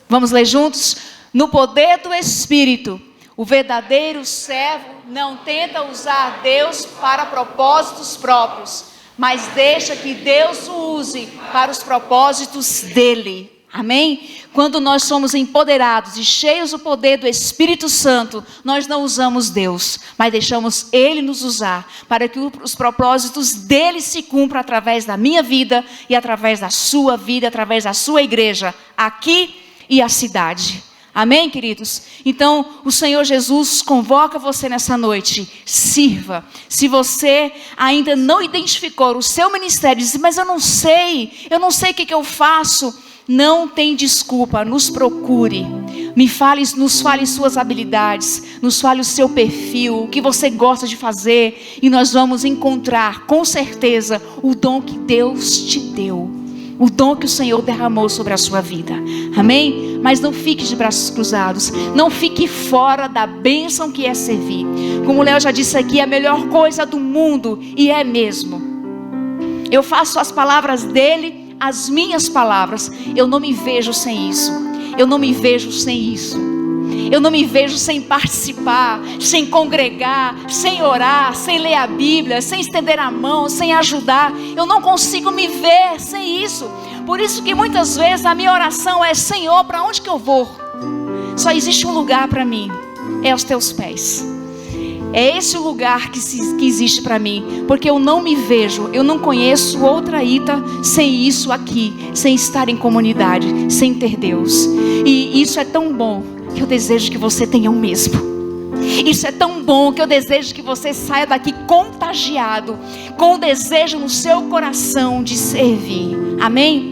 Vamos ler juntos? No poder do Espírito, o verdadeiro servo não tenta usar Deus para propósitos próprios, mas deixa que Deus o use para os propósitos dele. Amém? Quando nós somos empoderados e cheios do poder do Espírito Santo, nós não usamos Deus, mas deixamos Ele nos usar para que os propósitos dele se cumpram através da minha vida e através da sua vida, através da sua igreja, aqui e a cidade. Amém, queridos? Então, o Senhor Jesus convoca você nessa noite, sirva. Se você ainda não identificou o seu ministério, diz, mas eu não sei o que eu faço. Não tem desculpa, nos procure. Nos fale suas habilidades, nos fale o seu perfil, o que você gosta de fazer, e nós vamos encontrar, com certeza, o dom que Deus te deu. O dom que o Senhor derramou sobre a sua vida. Amém? Mas não fique de braços cruzados. Não fique fora da bênção que é servir. Como o Léo já disse aqui, é a melhor coisa do mundo. E é mesmo. Eu faço as palavras dele, as minhas palavras. Eu não me vejo sem isso. Eu não me vejo sem isso. Eu não me vejo sem participar, sem congregar, sem orar, sem ler a Bíblia, sem estender a mão, sem ajudar. Eu não consigo me ver sem isso. Por isso que muitas vezes a minha oração é, Senhor, para onde que eu vou? Só existe um lugar para mim, é aos teus pés. É esse o lugar que existe para mim, porque eu não me vejo, eu não conheço outra Ita sem isso aqui, sem estar em comunidade, sem ter Deus. E isso é tão bom que eu desejo que você tenha o mesmo. Isso é tão bom que eu desejo que você saia daqui contagiado, com o desejo no seu coração de servir. Amém?